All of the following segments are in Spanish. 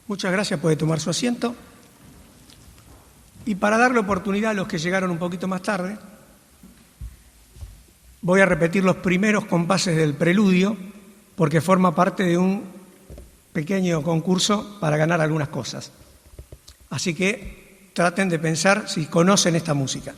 Muchas gracias, puede tomar su asiento. Y para darle oportunidad a los que llegaron un poquito más tarde, voy a repetir los primeros compases del preludio, porque forma parte de un pequeño concurso para ganar algunas cosas. Así que traten de pensar si conocen esta música.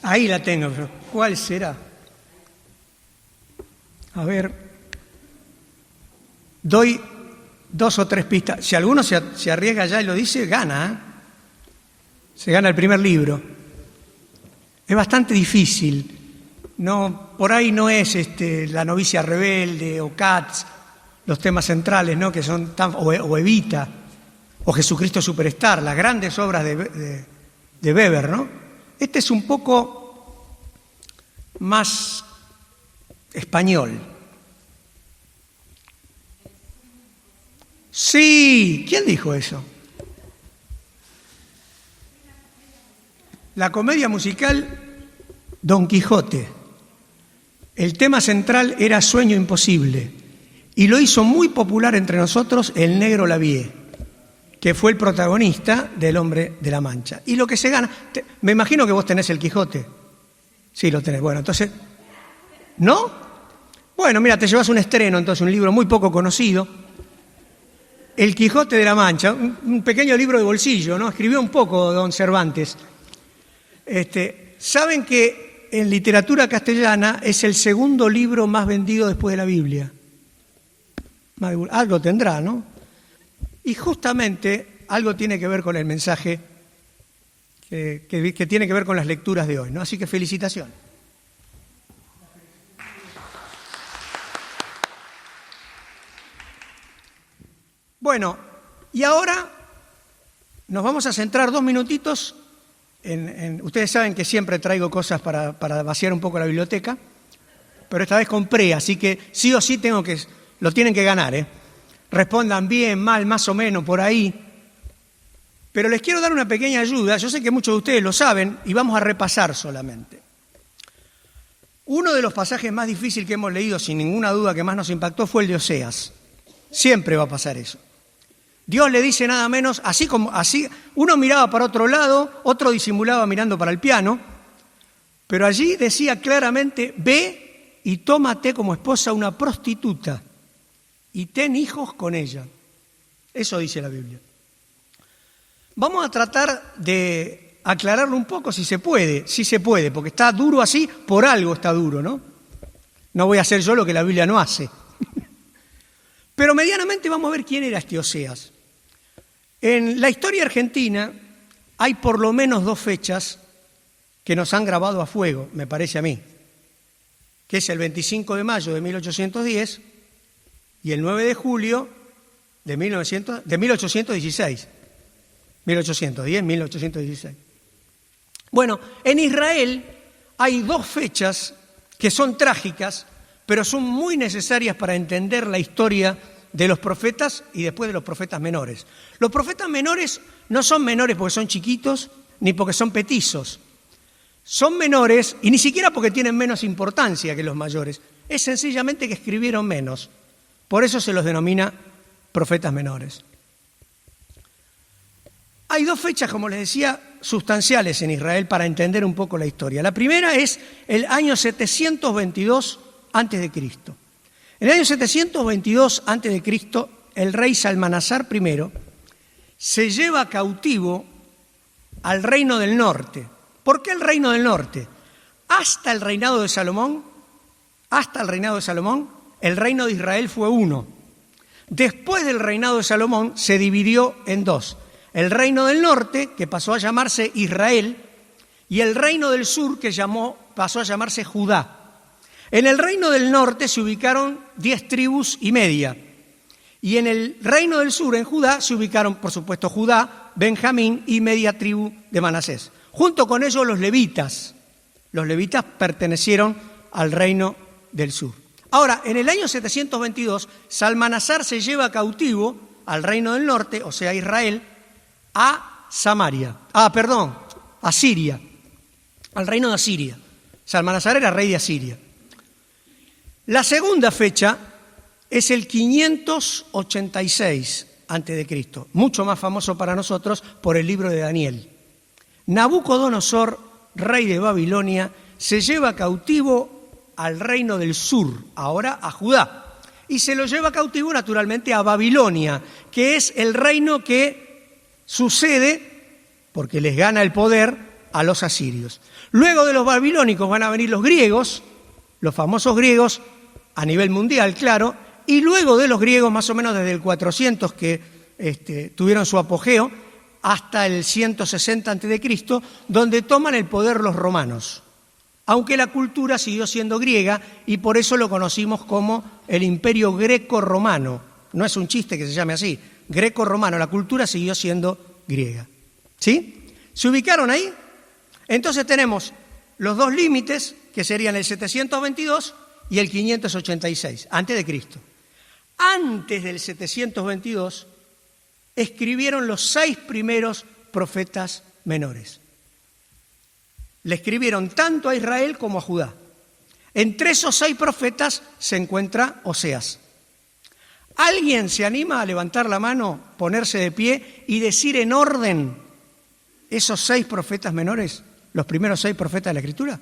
Ahí la tengo, pero ¿cuál será? A ver, doy 2 o 3 pistas. Si alguno se arriesga ya y lo dice, gana, ¿eh? Se gana el primer libro. Es bastante difícil. No, por ahí no es La novicia rebelde o Cats, los temas centrales, ¿no? Que son o Evita, o Jesucristo Superstar, las grandes obras de Weber, ¿no? Este es un poco más español. Sí, ¿quién dijo eso? La comedia musical Don Quijote. El tema central era Sueño imposible y lo hizo muy popular entre nosotros el Negro Lavie, que fue el protagonista del Hombre de la Mancha. Y lo que se gana... me imagino que vos tenés el Quijote. Sí, lo tenés. Bueno, entonces... ¿No? Bueno, mira, te llevas un estreno, entonces, un libro muy poco conocido. El Quijote de la Mancha, un pequeño libro de bolsillo, ¿no? Escribió un poco don Cervantes. ¿Saben que en literatura castellana es el segundo libro más vendido después de la Biblia? Algo tendrá, ¿no? Y justamente algo tiene que ver con el mensaje que tiene que ver con las lecturas de hoy, ¿no? Así que felicitaciones. Bueno, y ahora nos vamos a centrar 2 minutitos en ustedes saben que siempre traigo cosas para vaciar un poco la biblioteca, pero esta vez compré, así que sí o sí lo tienen que ganar, ¿eh? Respondan bien, mal, más o menos, por ahí. Pero les quiero dar una pequeña ayuda. Yo sé que muchos de ustedes lo saben y vamos a repasar solamente. Uno de los pasajes más difíciles que hemos leído, sin ninguna duda que más nos impactó, fue el de Oseas. Siempre va a pasar eso. Dios le dice nada menos, así, uno miraba para otro lado, otro disimulaba mirando para el piano, pero allí decía claramente, ve y tómate como esposa una prostituta y ten hijos con ella. Eso dice la Biblia. Vamos a tratar de aclararlo un poco si se puede. Sí se puede, porque está duro así, por algo está duro, ¿no? No voy a hacer yo lo que la Biblia no hace. Pero medianamente vamos a ver quién era este Oseas. En la historia argentina hay por lo menos 2 fechas que nos han grabado a fuego, me parece a mí, que es el 25 de mayo de 1810 y el 9 de julio de 1816. 1816. Bueno, en Israel hay 2 fechas que son trágicas, pero son muy necesarias para entender la historia de los profetas y después de los profetas menores. Los profetas menores no son menores porque son chiquitos ni porque son petizos. Son menores y ni siquiera porque tienen menos importancia que los mayores. Es sencillamente que escribieron menos. Por eso se los denomina profetas menores. Hay 2 fechas, como les decía, sustanciales en Israel para entender un poco la historia. La primera es el año 722 a.C. En el año 722 a.C., el rey Salmanasar I se lleva cautivo al reino del norte. ¿Por qué el reino del norte? Hasta el reinado de Salomón, el reino de Israel fue uno. Después del reinado de Salomón se dividió en dos. El reino del norte, que pasó a llamarse Israel, y el reino del sur, que pasó a llamarse Judá. En el reino del norte se ubicaron 10 tribus y media. Y en el reino del sur, en Judá, se ubicaron, por supuesto, Judá, Benjamín y media tribu de Manasés. Junto con ellos los levitas. Los levitas pertenecieron al reino del sur. Ahora, en el año 722, Salmanasar se lleva cautivo al reino del norte, o sea, Israel, a Siria, al reino de Asiria. Salmanasar era rey de Asiria. La segunda fecha es el 586 a.C., mucho más famoso para nosotros por el libro de Daniel. Nabucodonosor, rey de Babilonia, se lleva cautivo al reino del sur, ahora a Judá, y se lo lleva cautivo naturalmente a Babilonia, que es el reino que sucede, porque les gana el poder, a los asirios. Luego de los babilónicos van a venir los griegos, los famosos griegos a nivel mundial, claro, y luego de los griegos, más o menos desde el 400 que tuvieron su apogeo, hasta el 160 a.C., donde toman el poder los romanos. Aunque la cultura siguió siendo griega y por eso lo conocimos como el Imperio Greco-Romano. No es un chiste que se llame así, Greco-Romano, la cultura siguió siendo griega. ¿Sí? ¿Se ubicaron ahí? Entonces tenemos los dos límites, que serían el 722 y el 586, antes de Cristo. Antes del 722 escribieron los 6 primeros profetas menores. Le escribieron tanto a Israel como a Judá. Entre esos 6 profetas se encuentra Oseas. ¿Alguien se anima a levantar la mano, ponerse de pie y decir en orden esos 6 profetas menores, los primeros 6 profetas de la Escritura?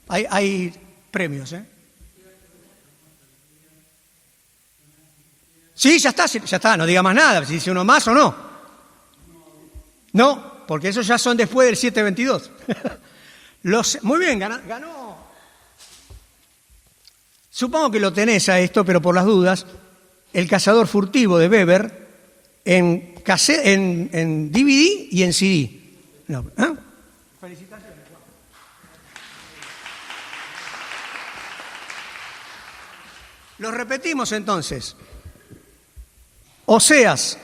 Hay premios, ¿eh? Sí, ya está, no diga más nada, si dice uno más o no. No, porque esos ya son después del 722. Muy bien, ganó. Supongo que lo tenés a esto, pero por las dudas, El cazador furtivo de Weber en DVD y en CD. No, ¿eh? Felicitaciones. Lo repetimos entonces. Oseas,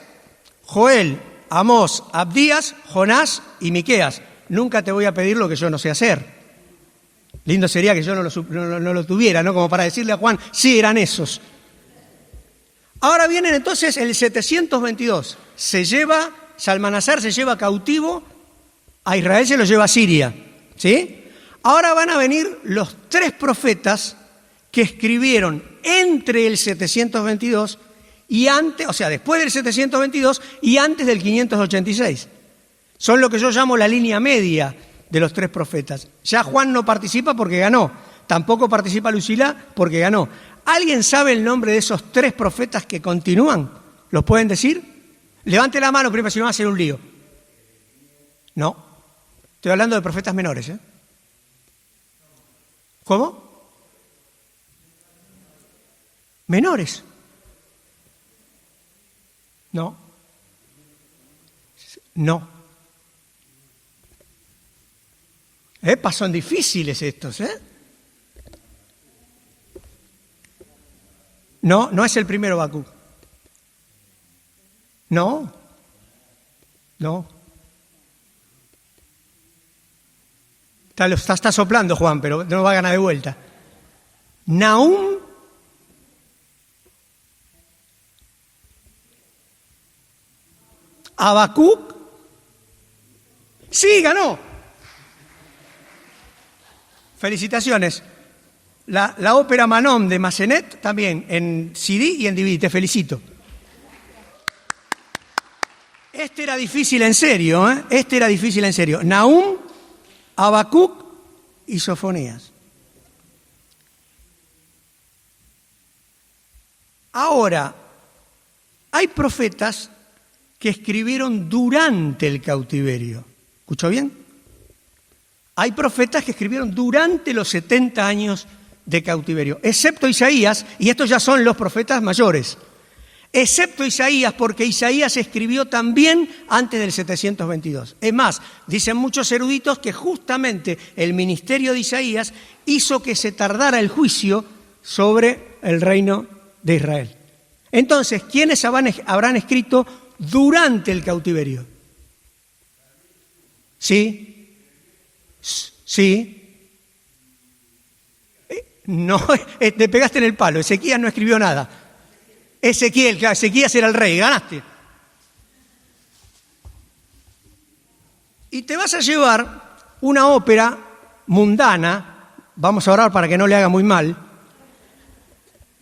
Joel, Amós, Abdías, Jonás y Miqueas. Nunca te voy a pedir lo que yo no sé hacer. Lindo sería que yo no lo tuviera, ¿no? Como para decirle a Juan, sí, eran esos. Ahora vienen entonces el 722. Salmanasar se lleva cautivo, a Israel se lo lleva a Siria. ¿Sí? Ahora van a venir los 3 profetas que escribieron entre el 722 y antes, o sea, después del 722 y antes del 586. Son lo que yo llamo la línea media de los 3 profetas. Ya Juan no participa porque ganó, tampoco participa Lucila porque ganó. ¿Alguien sabe el nombre de esos 3 profetas que continúan? ¿Los pueden decir? Levante la mano primero, si no va a ser un lío. No, estoy hablando de profetas menores, ¿eh? ¿Cómo? Menores. No. Son difíciles estos, ¿eh? No es el primero Habacuc. No. Está soplando Juan, pero no va a ganar de vuelta. Nahum, Habacuc. Sí, ganó. Felicitaciones. La ópera Manon de Massenet también en CD y en DVD. Te felicito. Este era difícil en serio, ¿eh? Nahum, Habacuc y Sofonías. Ahora, hay profetas que escribieron durante el cautiverio. ¿Escuchó bien? Hay profetas que escribieron durante los 70 años de cautiverio, excepto Isaías, y estos ya son los profetas mayores, excepto Isaías, porque Isaías escribió también antes del 722. Es más, dicen muchos eruditos que justamente el ministerio de Isaías hizo que se tardara el juicio sobre el reino de Israel. Entonces, ¿quiénes habrán escrito durante el cautiverio? ¿Sí? ¿Sí? No, te pegaste en el palo. Ezequías no escribió nada. Ezequías era el rey, ganaste. Y te vas a llevar una ópera mundana, vamos a orar para que no le haga muy mal.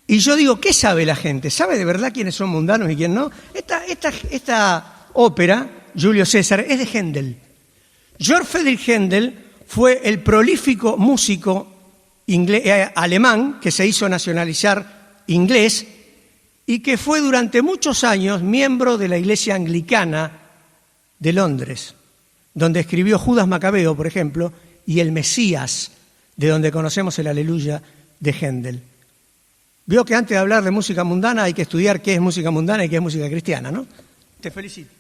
Y yo digo, ¿qué sabe la gente? ¿Sabe de verdad quiénes son mundanos y quién no? Esta ópera, Julio César, es de Händel. Georg Friedrich Händel fue el prolífico músico alemán que se hizo nacionalizar inglés y que fue durante muchos años miembro de la Iglesia Anglicana de Londres, donde escribió Judas Macabeo, por ejemplo, y el Mesías, de donde conocemos el Aleluya de Händel. Vio que antes de hablar de música mundana hay que estudiar qué es música mundana y qué es música cristiana, ¿no? Te felicito.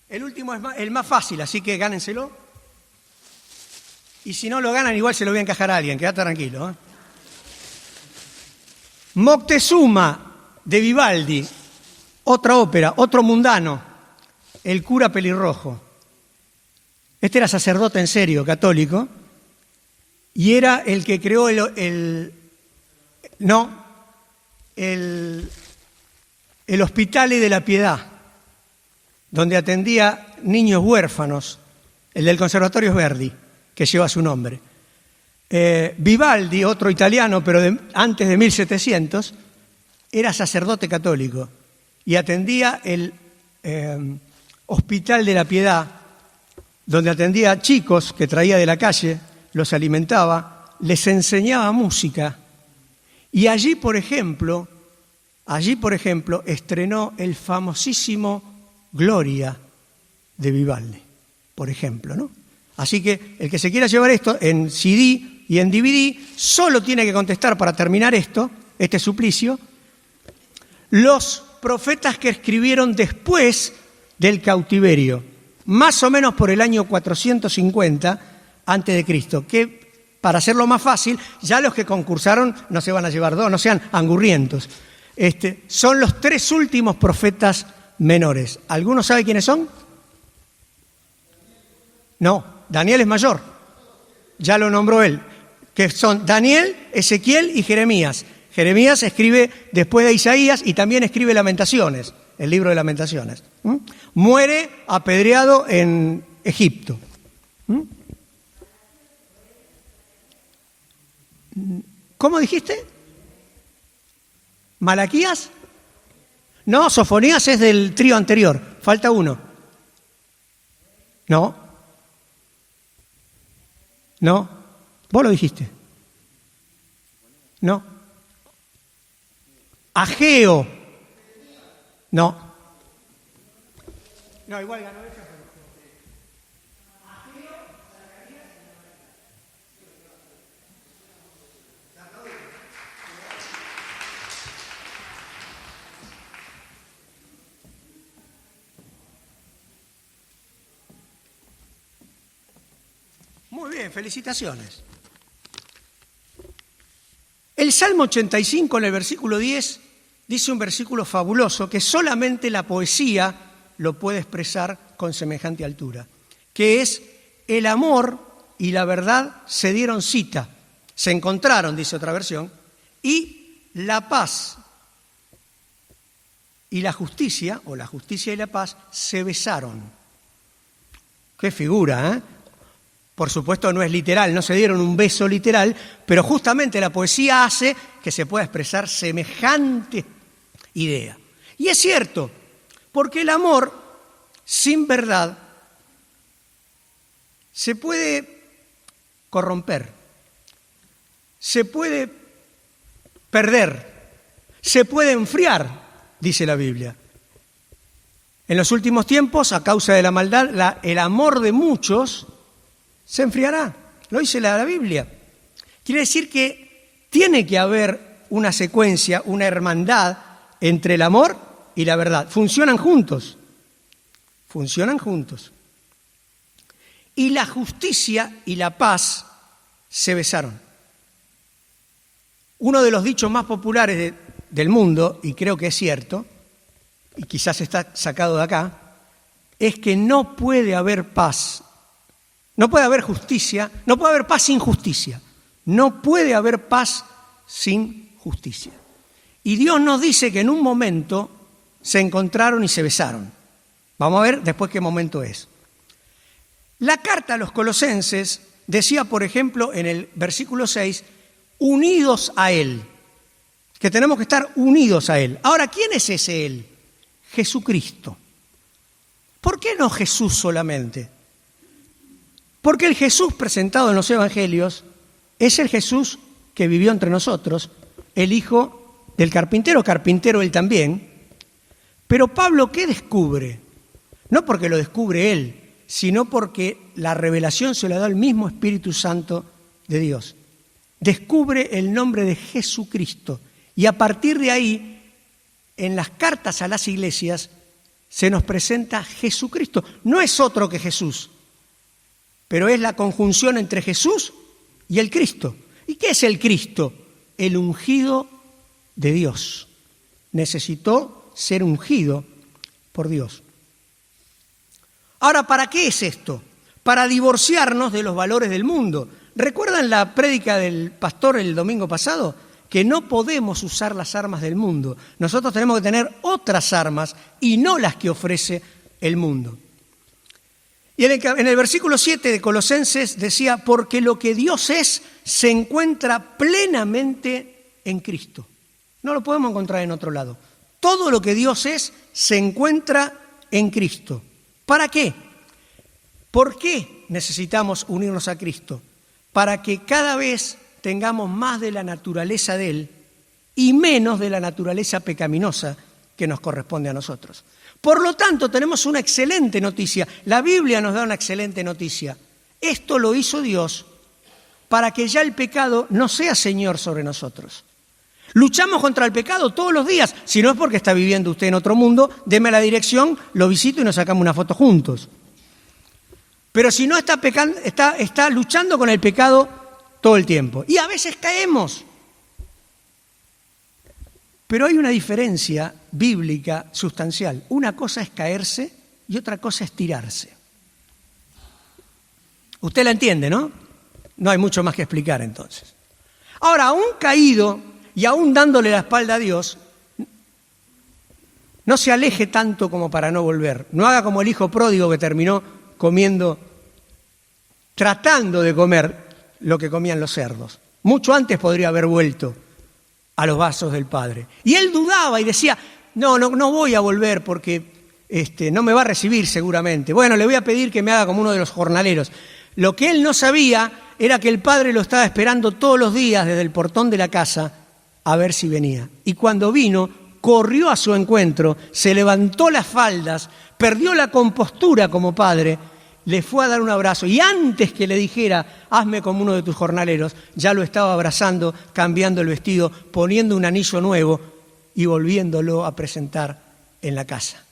El último es el más fácil, así que gánenselo. Y si no lo ganan, igual se lo voy a encajar a alguien, quédate tranquilo. Moctezuma, de Vivaldi, otra ópera, otro mundano, El cura pelirrojo. Este era sacerdote en serio, católico, y era el que creó el Hospitale de la Piedad, donde atendía niños huérfanos, el del Conservatorio Verdi, que lleva su nombre. Vivaldi, otro italiano, pero antes de 1700, era sacerdote católico y atendía el Hospital de la Piedad, donde atendía a chicos que traía de la calle, los alimentaba, les enseñaba música. Y allí, por ejemplo, estrenó el famosísimo Gloria de Vivaldi, por ejemplo, ¿no? Así que el que se quiera llevar esto en CD y en DVD solo tiene que contestar para terminar este suplicio, los profetas que escribieron después del cautiverio, más o menos por el año 450 a.C., que para hacerlo más fácil, ya los que concursaron no se van a llevar dos, no sean angurrientos. Son los 3 últimos profetas menores. ¿Alguno sabe quiénes son? No, Daniel es mayor. Ya lo nombró él. Que son Daniel, Ezequiel y Jeremías. Jeremías escribe después de Isaías y también escribe Lamentaciones, el libro de Lamentaciones. Muere apedreado en Egipto. ¿Cómo dijiste? ¿Malaquías? No, Sofonías es del trío anterior. Falta uno. No. Vos lo dijiste. No. Ageo. No. No, igual ganó ella. Muy bien, felicitaciones. El Salmo 85, en el versículo 10, dice un versículo fabuloso que solamente la poesía lo puede expresar con semejante altura, que es: el amor y la verdad se dieron cita, se encontraron, dice otra versión, y la paz y la justicia, o la justicia y la paz, se besaron. ¡Qué figura, eh! Por supuesto no es literal, no se dieron un beso literal, pero justamente la poesía hace que se pueda expresar semejante idea. Y es cierto, porque el amor sin verdad se puede corromper, se puede perder, se puede enfriar, dice la Biblia. En los últimos tiempos, a causa de la maldad, el amor de muchos se enfriará. Lo dice la Biblia. Quiere decir que tiene que haber una secuencia, una hermandad entre el amor y la verdad. Funcionan juntos. Funcionan juntos. Y la justicia y la paz se besaron. Uno de los dichos más populares del mundo, y creo que es cierto, y quizás está sacado de acá, es que no puede haber paz, no puede haber justicia, no puede haber paz sin justicia, no puede haber paz sin justicia. Y Dios nos dice que en un momento se encontraron y se besaron. Vamos a ver después qué momento es. La carta a los Colosenses decía, por ejemplo, en el versículo 6, unidos a Él, que tenemos que estar unidos a Él. Ahora, ¿quién es ese Él? Jesucristo. ¿Por qué no Jesús solamente? Porque el Jesús presentado en los Evangelios es el Jesús que vivió entre nosotros, el hijo del carpintero él también. Pero Pablo, ¿qué descubre? No porque lo descubre él, sino porque la revelación se la da el mismo Espíritu Santo de Dios. Descubre el nombre de Jesucristo y a partir de ahí, en las cartas a las iglesias, se nos presenta Jesucristo. No es otro que Jesús, pero es la conjunción entre Jesús y el Cristo. ¿Y qué es el Cristo? El ungido de Dios. Necesitó ser ungido por Dios. Ahora, ¿para qué es esto? Para divorciarnos de los valores del mundo. ¿Recuerdan la prédica del pastor el domingo pasado? Que no podemos usar las armas del mundo. Nosotros tenemos que tener otras armas y no las que ofrece el mundo. Y en el versículo 7 de Colosenses decía, porque lo que Dios es se encuentra plenamente en Cristo. No lo podemos encontrar en otro lado. Todo lo que Dios es se encuentra en Cristo. ¿Para qué? ¿Por qué necesitamos unirnos a Cristo? Para que cada vez tengamos más de la naturaleza de Él y menos de la naturaleza pecaminosa que nos corresponde a nosotros. Por lo tanto, tenemos una excelente noticia. La Biblia nos da una excelente noticia. Esto lo hizo Dios para que ya el pecado no sea señor sobre nosotros. Luchamos contra el pecado todos los días. Si no es porque está viviendo usted en otro mundo, deme la dirección, lo visito y nos sacamos una foto juntos. Pero si no está luchando con el pecado todo el tiempo. Y a veces caemos. Pero hay una diferencia bíblica sustancial. Una cosa es caerse y otra cosa es tirarse. Usted la entiende, ¿no? No hay mucho más que explicar entonces. Ahora, aún caído y aún dándole la espalda a Dios, no se aleje tanto como para no volver. No haga como el hijo pródigo que terminó tratando de comer lo que comían los cerdos. Mucho antes podría haber vuelto a los vasos del Padre. Y él dudaba y decía, no voy a volver porque no me va a recibir seguramente. Bueno, le voy a pedir que me haga como uno de los jornaleros. Lo que él no sabía era que el Padre lo estaba esperando todos los días desde el portón de la casa a ver si venía. Y cuando vino, corrió a su encuentro, se levantó las faldas, perdió la compostura como padre, le fue a dar un abrazo y antes que le dijera, hazme como uno de tus jornaleros, ya lo estaba abrazando, cambiando el vestido, poniendo un anillo nuevo y volviéndolo a presentar en la casa.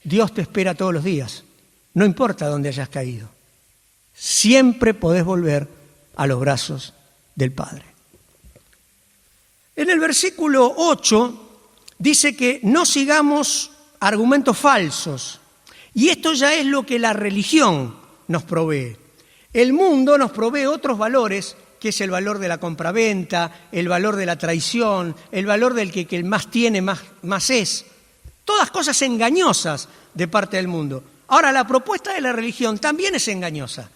Dios te espera todos los días, no importa dónde hayas caído. Siempre podés volver a los brazos del Padre. En el versículo 8 dice que no sigamos argumentos falsos. Y esto ya es lo que la religión nos provee. El mundo nos provee otros valores, que es el valor de la compraventa, el valor de la traición, el valor del que el más tiene, más es. Todas cosas engañosas de parte del mundo. Ahora, la propuesta de la religión también es engañosa,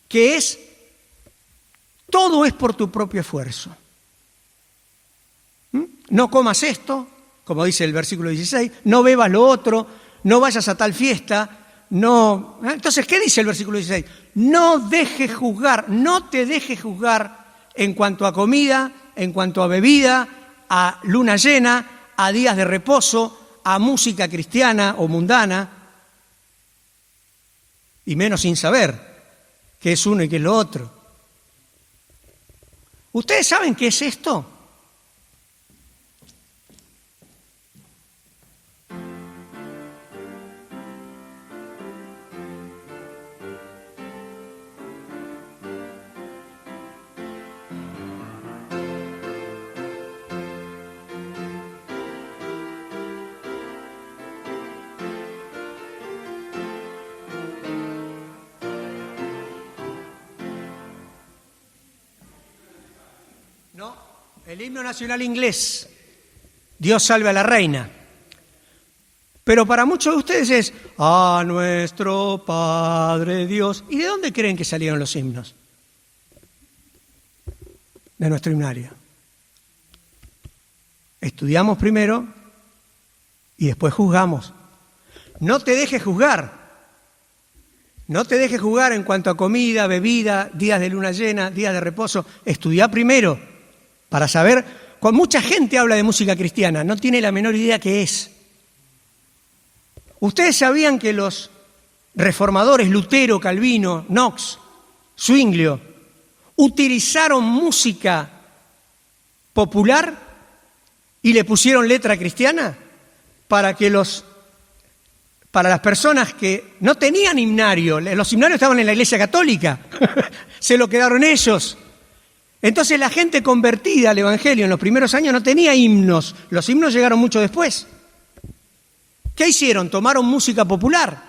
que es, todo es por tu propio esfuerzo. No comas esto, como dice el versículo 16, no bebas lo otro, no vayas a tal fiesta, no. Entonces, ¿qué dice el versículo 16? No te dejes juzgar en cuanto a comida, en cuanto a bebida, a luna llena, a días de reposo, a música cristiana o mundana, y menos sin saber qué es uno y qué es lo otro. ¿Ustedes saben qué es esto? No, el himno nacional inglés, Dios salve a la reina. Pero para muchos de ustedes es, a nuestro Padre Dios. ¿Y de dónde creen que salieron los himnos? De nuestro himnario. Estudiamos primero y después juzgamos. No te dejes juzgar. No te dejes juzgar en cuanto a comida, bebida, días de luna llena, días de reposo. Estudia primero. Para saber, cuando mucha gente habla de música cristiana, no tiene la menor idea qué es. ¿Ustedes sabían que los reformadores Lutero, Calvino, Knox, Zwinglio, utilizaron música popular y le pusieron letra cristiana para las personas que no tenían himnario? Los himnarios estaban en la Iglesia Católica, se lo quedaron ellos. Entonces la gente convertida al Evangelio en los primeros años no tenía himnos. Los himnos llegaron mucho después. ¿Qué hicieron? Tomaron música popular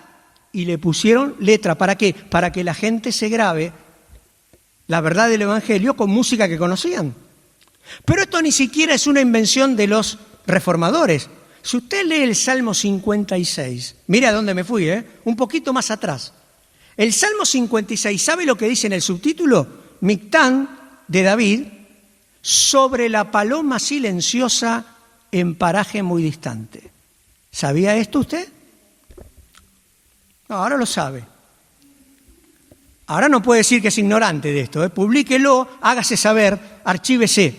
y le pusieron letra. ¿Para qué? Para que la gente se grabe la verdad del Evangelio con música que conocían. Pero esto ni siquiera es una invención de los reformadores. Si usted lee el Salmo 56, mire a dónde me fui, un poquito más atrás. El Salmo 56, ¿sabe lo que dice en el subtítulo? Mictán de David, sobre la paloma silenciosa en paraje muy distante. ¿Sabía esto usted? No, ahora lo sabe. Ahora no puede decir que es ignorante de esto. Publíquelo, hágase saber, archívese.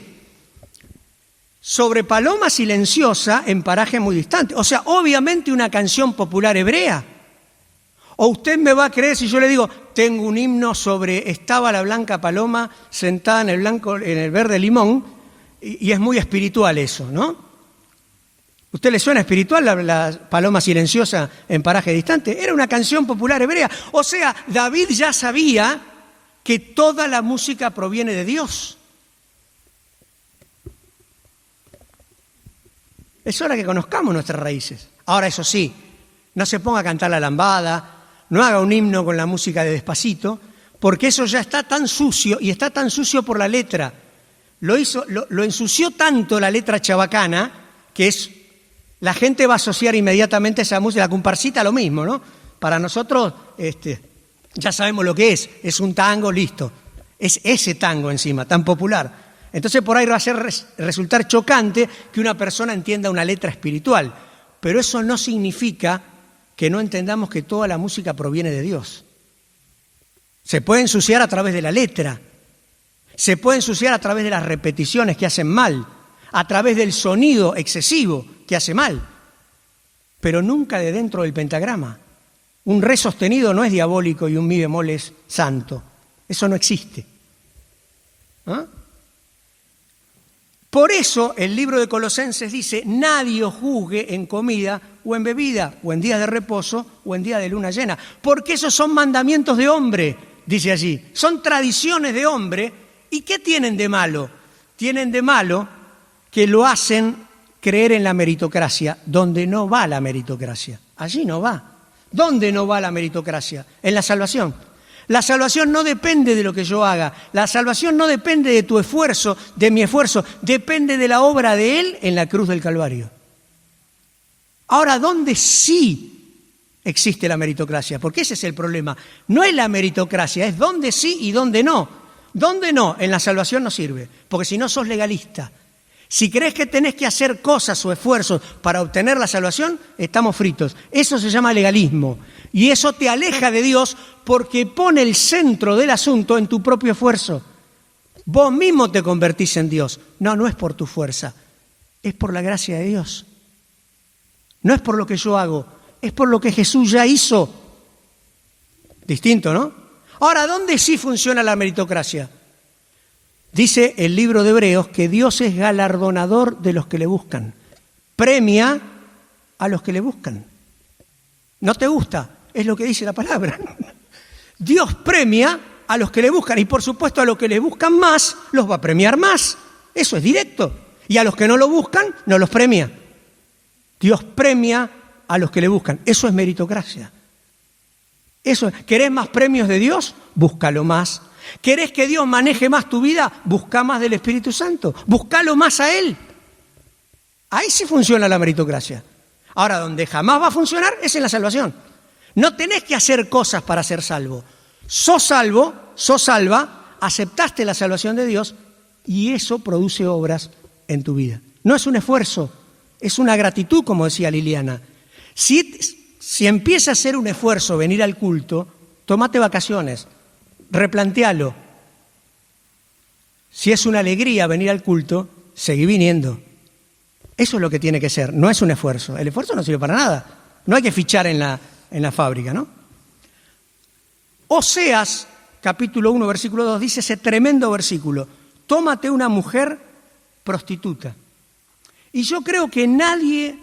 Sobre paloma silenciosa en paraje muy distante. O sea, obviamente una canción popular hebrea. ¿O usted me va a creer si yo le digo, tengo un himno sobre estaba la blanca paloma sentada en el verde limón, y es muy espiritual eso, ¿no? ¿Usted le suena espiritual la paloma silenciosa en paraje distante? Era una canción popular hebrea. O sea, David ya sabía que toda la música proviene de Dios. Es hora que conozcamos nuestras raíces. Ahora, eso sí, no se ponga a cantar la lambada, no haga un himno con la música de Despacito, porque eso ya está tan sucio, y está tan sucio por la letra. Lo ensució tanto la letra chabacana, que la gente va a asociar inmediatamente esa música, la comparsita, lo mismo, ¿no? Para nosotros, ya sabemos lo que es un tango, listo. Es ese tango encima, tan popular. Entonces por ahí va a resultar chocante que una persona entienda una letra espiritual, pero eso no significa que no entendamos que toda la música proviene de Dios. Se puede ensuciar a través de la letra, se puede ensuciar a través de las repeticiones que hacen mal, a través del sonido excesivo que hace mal, pero nunca de dentro del pentagrama. Un re sostenido no es diabólico y un mi bemol es santo. Eso no existe. ¿Ah? Por eso el libro de Colosenses dice, nadie os juzgue en comida o en bebida, o en días de reposo, o en días de luna llena, porque esos son mandamientos de hombre, dice allí, son tradiciones de hombre. ¿Y qué tienen de malo? Tienen de malo que lo hacen creer en la meritocracia, donde no va la meritocracia. Allí no va. ¿Dónde no va la meritocracia? En la salvación. La salvación no depende de lo que yo haga. La salvación no depende de tu esfuerzo, de mi esfuerzo. Depende de la obra de Él en la cruz del Calvario. Ahora, ¿dónde sí existe la meritocracia? Porque ese es el problema. No es la meritocracia, es dónde sí y dónde no. ¿Dónde no? En la salvación no sirve, porque si no sos legalista. Si crees que tenés que hacer cosas o esfuerzos para obtener la salvación, estamos fritos. Eso se llama legalismo. Y eso te aleja de Dios porque pone el centro del asunto en tu propio esfuerzo. Vos mismo te convertís en Dios. No, no es por tu fuerza, es por la gracia de Dios. No es por lo que yo hago, es por lo que Jesús ya hizo. Distinto, ¿no? Ahora, ¿dónde sí funciona la meritocracia? Dice el libro de Hebreos que Dios es galardonador de los que le buscan. Premia a los que le buscan. ¿No te gusta? Es lo que dice la palabra. Dios premia a los que le buscan y por supuesto a los que le buscan más los va a premiar más. Eso es directo. Y a los que no lo buscan no los premia. Dios premia a los que le buscan. Eso es meritocracia. ¿Querés más premios de Dios? Búscalo más. ¿Querés que Dios maneje más tu vida? Busca más del Espíritu Santo. Búscalo más a Él. Ahí sí funciona la meritocracia. Ahora, donde jamás va a funcionar es en la salvación. No tenés que hacer cosas para ser salvo. Sos salvo, sos salva, aceptaste la salvación de Dios y eso produce obras en tu vida. No es un esfuerzo, es una gratitud, como decía Liliana. Si empieza a ser un esfuerzo venir al culto, tomate vacaciones, replantealo. Si es una alegría venir al culto, seguí viniendo. Eso es lo que tiene que ser, no es un esfuerzo. El esfuerzo no sirve para nada. No hay que fichar en la fábrica, ¿no? Oseas, capítulo 1, versículo 2, dice ese tremendo versículo. Tómate una mujer prostituta. Y yo creo que nadie,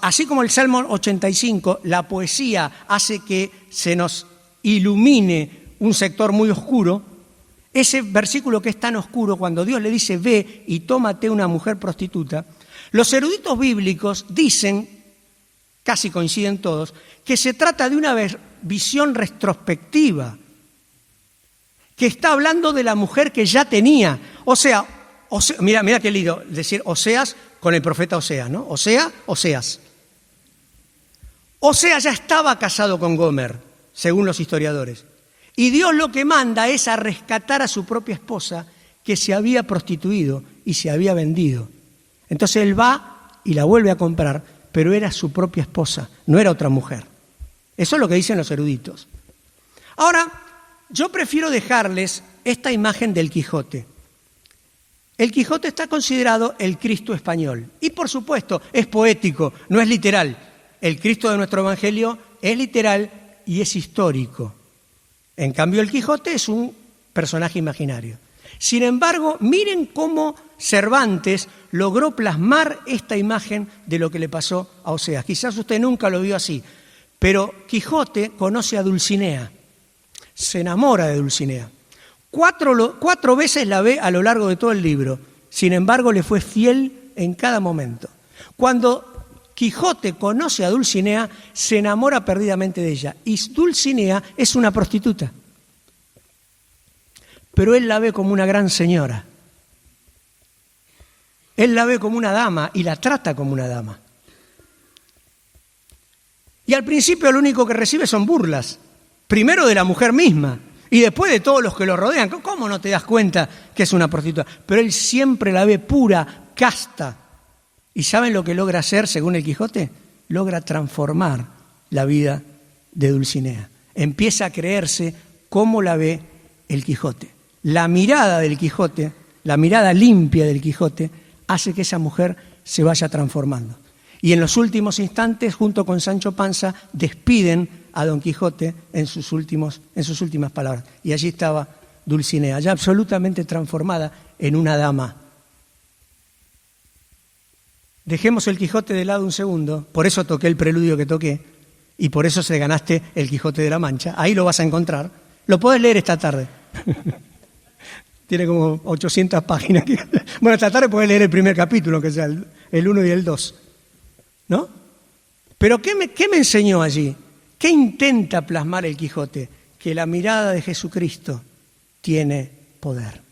así como el Salmo 85, la poesía hace que se nos ilumine un sector muy oscuro, ese versículo que es tan oscuro, cuando Dios le dice, ve y tómate una mujer prostituta, los eruditos bíblicos dicen, casi coinciden todos, que se trata de una visión retrospectiva, que está hablando de la mujer que ya tenía. O sea, mira qué lindo decir Oseas con el profeta Oseas, ¿no? Oseas. Oseas ya estaba casado con Gomer, según los historiadores. Y Dios lo que manda es a rescatar a su propia esposa que se había prostituido y se había vendido. Entonces él va y la vuelve a comprar, pero era su propia esposa, no era otra mujer. Eso es lo que dicen los eruditos. Ahora, yo prefiero dejarles esta imagen del Quijote. El Quijote está considerado el Cristo español. Y por supuesto, es poético, no es literal. El Cristo de nuestro Evangelio es literal y es histórico. En cambio, el Quijote es un personaje imaginario. Sin embargo, miren cómo Cervantes logró plasmar esta imagen de lo que le pasó a Oseas. Quizás usted nunca lo vio así, pero Quijote conoce a Dulcinea, se enamora de Dulcinea. Cuatro veces la ve a lo largo de todo el libro, sin embargo le fue fiel en cada momento. Cuando Quijote conoce a Dulcinea, se enamora perdidamente de ella. Y Dulcinea es una prostituta. Pero él la ve como una gran señora. Él la ve como una dama y la trata como una dama. Y al principio lo único que recibe son burlas. Primero de la mujer misma y después de todos los que lo rodean. ¿Cómo no te das cuenta que es una prostituta? Pero él siempre la ve pura, casta. ¿Y saben lo que logra hacer según el Quijote? Logra transformar la vida de Dulcinea. Empieza a creerse cómo la ve el Quijote. La mirada del Quijote, la mirada limpia del Quijote, hace que esa mujer se vaya transformando. Y en los últimos instantes, junto con Sancho Panza, despiden a Don Quijote en sus últimas palabras. Y allí estaba Dulcinea, ya absolutamente transformada en una dama. Dejemos el Quijote de lado un segundo, por eso toqué el preludio que toqué, y por eso se ganaste el Quijote de la Mancha. Ahí lo vas a encontrar. Lo podés leer esta tarde. Tiene como 800 páginas. Bueno, esta tarde podés leer el primer capítulo, que sea el 1 y el 2. ¿No? Pero ¿qué me enseñó allí? ¿Qué intenta plasmar el Quijote? Que la mirada de Jesucristo tiene poder.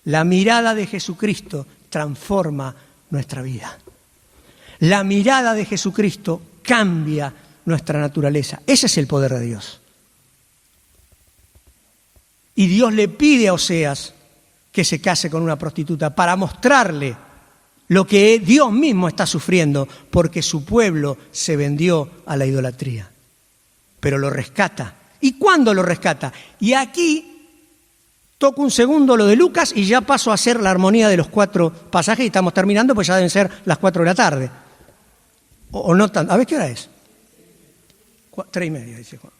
La mirada de Jesucristo transforma nuestra vida. La mirada de Jesucristo cambia nuestra naturaleza. Ese es el poder de Dios. Y Dios le pide a Oseas que se case con una prostituta para mostrarle lo que Dios mismo está sufriendo porque su pueblo se vendió a la idolatría. Pero lo rescata. ¿Y cuándo lo rescata? Y aquí toco un segundo lo de Lucas y ya paso a hacer la armonía de los 4 pasajes y estamos terminando, pues ya deben ser las 4 de la tarde. O no tanto. A ver, ¿qué hora es? 3:30, dice Juan.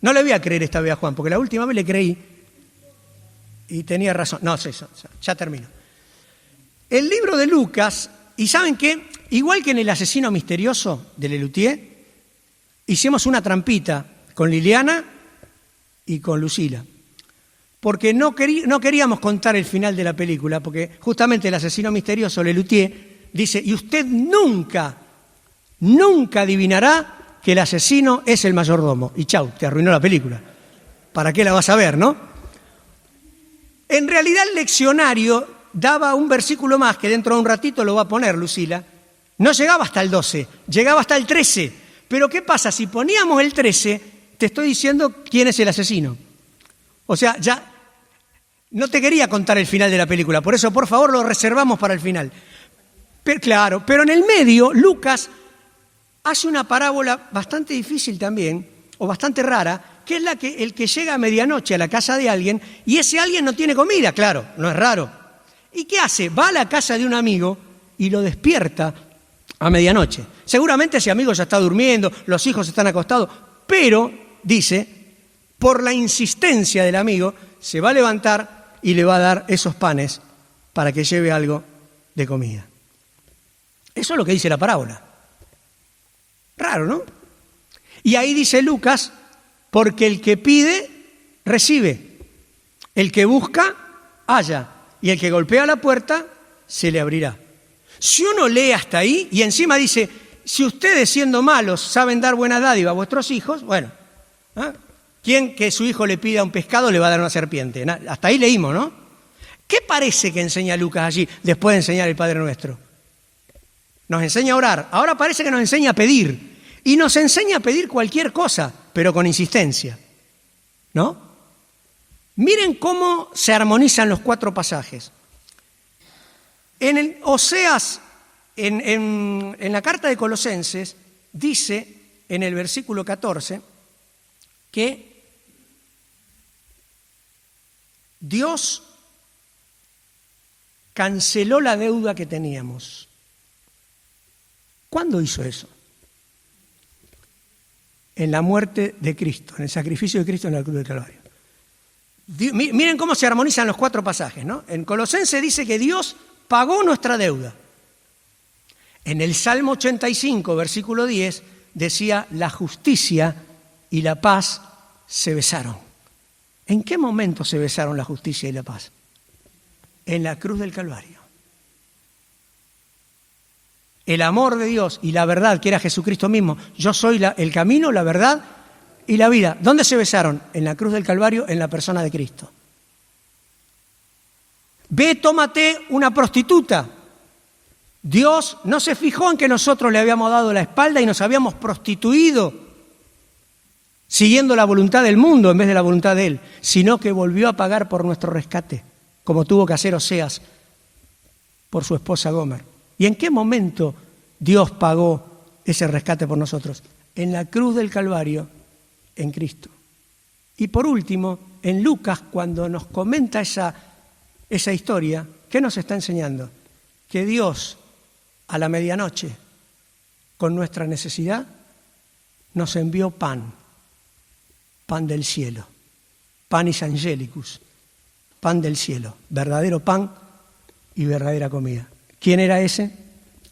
No le voy a creer esta vez a Juan, porque la última vez le creí y tenía razón. No, sí, ya termino. El libro de Lucas, y ¿saben qué? Igual que en El asesino misterioso de Lelutier, hicimos una trampita con Liliana y con Lucila, porque no queríamos contar el final de la película, porque justamente El asesino misterioso, Lelutier, dice, y usted nunca adivinará que el asesino es el mayordomo. Y chau, te arruinó la película. ¿Para qué la vas a ver, no? En realidad el leccionario daba un versículo más, que dentro de un ratito lo va a poner Lucila. No llegaba hasta el 12, llegaba hasta el 13. Pero ¿qué pasa? Si poníamos el 13, te estoy diciendo quién es el asesino. O sea, ya no te quería contar el final de la película, por eso, por favor, lo reservamos para el final. Pero en el medio, Lucas hace una parábola bastante difícil también, o bastante rara, que es la que el que llega a medianoche a la casa de alguien y ese alguien no tiene comida, claro, no es raro. ¿Y qué hace? Va a la casa de un amigo y lo despierta a medianoche. Seguramente ese amigo ya está durmiendo, los hijos están acostados, pero, dice, por la insistencia del amigo, se va a levantar y le va a dar esos panes para que lleve algo de comida. Eso es lo que dice la parábola. Raro, ¿no? Y ahí dice Lucas, porque el que pide, recibe. El que busca, halla. Y el que golpea la puerta, se le abrirá. Si uno lee hasta ahí, y encima dice, si ustedes siendo malos saben dar buena dádiva a vuestros hijos, bueno, ¿quién que su hijo le pida un pescado le va a dar una serpiente? Hasta ahí leímos, ¿no? ¿Qué parece que enseña Lucas allí después de enseñar el Padre Nuestro? Nos enseña a orar. Ahora parece que nos enseña a pedir. Y nos enseña a pedir cualquier cosa, pero con insistencia. ¿No? Miren cómo se armonizan los 4 pasajes. En Oseas, en la carta de Colosenses, dice en el versículo 14 que Dios canceló la deuda que teníamos. ¿Cuándo hizo eso? En la muerte de Cristo, en el sacrificio de Cristo en la cruz del Calvario. Miren cómo se armonizan los 4 pasajes, ¿no? En Colosenses dice que Dios pagó nuestra deuda. En el Salmo 85, versículo 10, decía, la justicia y la paz se besaron. ¿En qué momento se besaron la justicia y la paz? En la cruz del Calvario. El amor de Dios y la verdad, que era Jesucristo mismo, yo soy el camino, la verdad y la vida. ¿Dónde se besaron? En la cruz del Calvario, en la persona de Cristo. Ve, tómate una prostituta. Dios no se fijó en que nosotros le habíamos dado la espalda y nos habíamos prostituido, siguiendo la voluntad del mundo en vez de la voluntad de Él, sino que volvió a pagar por nuestro rescate, como tuvo que hacer Oseas por su esposa Gomer. ¿Y en qué momento Dios pagó ese rescate por nosotros? En la cruz del Calvario, en Cristo. Y por último, en Lucas, cuando nos comenta esa historia, ¿qué nos está enseñando? Que Dios, a la medianoche, con nuestra necesidad, nos envió pan del cielo, panis angelicus, pan del cielo, verdadero pan y verdadera comida. ¿Quién era ese?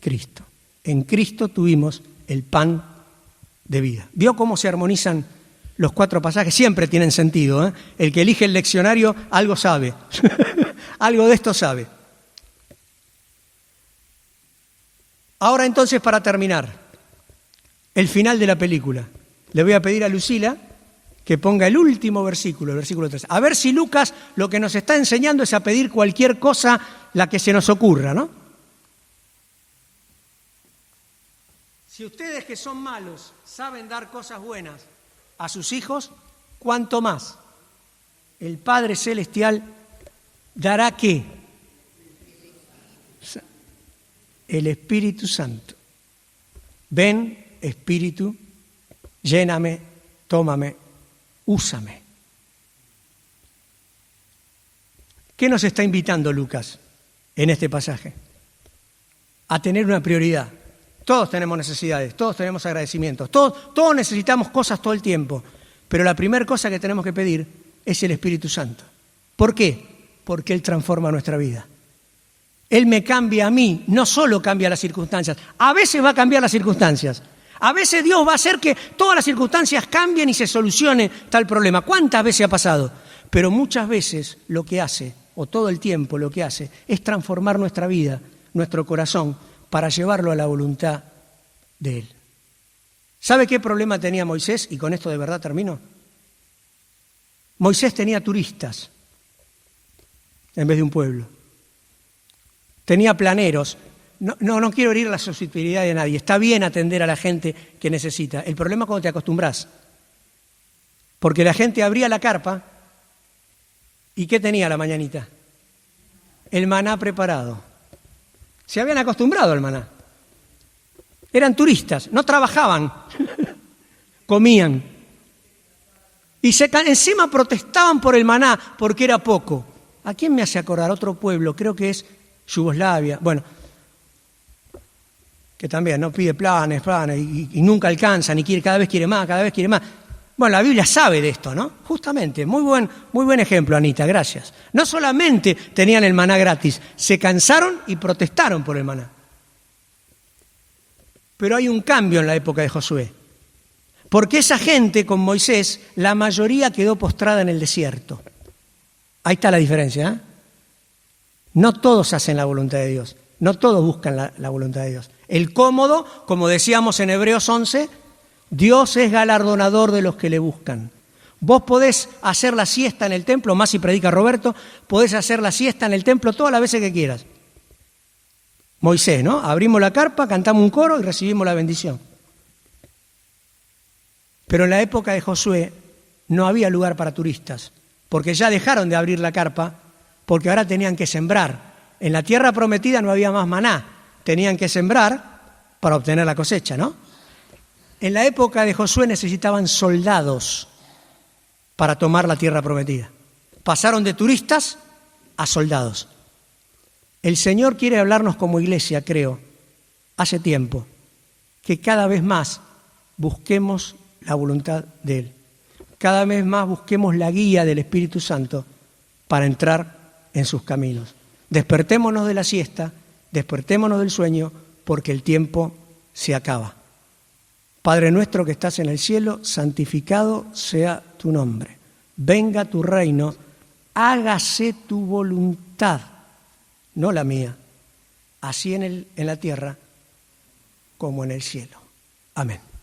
Cristo. En Cristo tuvimos el pan de vida. ¿Vio cómo se armonizan los 4 pasajes? Siempre tienen sentido, ¿eh? El que elige el leccionario algo sabe, algo de esto sabe. Ahora entonces, para terminar, el final de la película. Le voy a pedir a Lucila que ponga el último versículo, el versículo 3. A ver si Lucas lo que nos está enseñando es a pedir cualquier cosa, la que se nos ocurra, ¿no? Si ustedes que son malos saben dar cosas buenas a sus hijos, ¿cuánto más el Padre Celestial dará qué? El Espíritu Santo. Ven, Espíritu, lléname, tómame, úsame. ¿Qué nos está invitando Lucas en este pasaje? A tener una prioridad. Todos tenemos necesidades, todos tenemos agradecimientos, todos necesitamos cosas todo el tiempo, pero la primera cosa que tenemos que pedir es el Espíritu Santo. ¿Por qué? Porque Él transforma nuestra vida. Él me cambia a mí, no solo cambia las circunstancias, a veces va a cambiar las circunstancias. A veces Dios va a hacer que todas las circunstancias cambien y se solucione tal problema. ¿Cuántas veces ha pasado? Pero muchas veces lo que hace, o todo el tiempo lo que hace, es transformar nuestra vida, nuestro corazón, para llevarlo a la voluntad de Él. ¿Sabe qué problema tenía Moisés? Y con esto de verdad termino. Moisés tenía turistas en vez de un pueblo. Tenía planeros. No quiero herir la susceptibilidad de nadie. Está bien atender a la gente que necesita. El problema es cuando te acostumbras. Porque la gente abría la carpa y ¿qué tenía a la mañanita? El maná preparado. Se habían acostumbrado al maná. Eran turistas, no trabajaban, comían. Y encima protestaban por el maná porque era poco. ¿A quién me hace acordar? Otro pueblo, creo que es Yugoslavia. Bueno, que también no pide planes y nunca alcanza, ni quiere, cada vez quiere más. Bueno, la Biblia sabe de esto, ¿no? Justamente, muy buen ejemplo, Anita, gracias. No solamente tenían el maná gratis, se cansaron y protestaron por el maná. Pero hay un cambio en la época de Josué, porque esa gente con Moisés, la mayoría quedó postrada en el desierto. Ahí está la diferencia, ¿eh? No todos hacen la voluntad de Dios, no todos buscan la voluntad de Dios. El cómodo, como decíamos en Hebreos 11, Dios es galardonador de los que le buscan. Vos podés hacer la siesta en el templo, más si predica Roberto, podés hacer la siesta en el templo todas las veces que quieras. Moisés, ¿no? Abrimos la carpa, cantamos un coro y recibimos la bendición. Pero en la época de Josué no había lugar para turistas, porque ya dejaron de abrir la carpa, porque ahora tenían que sembrar. En la tierra prometida no había más maná, tenían que sembrar para obtener la cosecha, ¿no? En la época de Josué necesitaban soldados para tomar la tierra prometida. Pasaron de turistas a soldados. El Señor quiere hablarnos como iglesia, creo, hace tiempo, que cada vez más busquemos la voluntad de Él. Cada vez más busquemos la guía del Espíritu Santo para entrar en sus caminos. Despertémonos de la siesta, despertémonos del sueño, porque el tiempo se acaba. Padre nuestro que estás en el cielo, santificado sea tu nombre. Venga tu reino, hágase tu voluntad, no la mía, así en la tierra como en el cielo. Amén.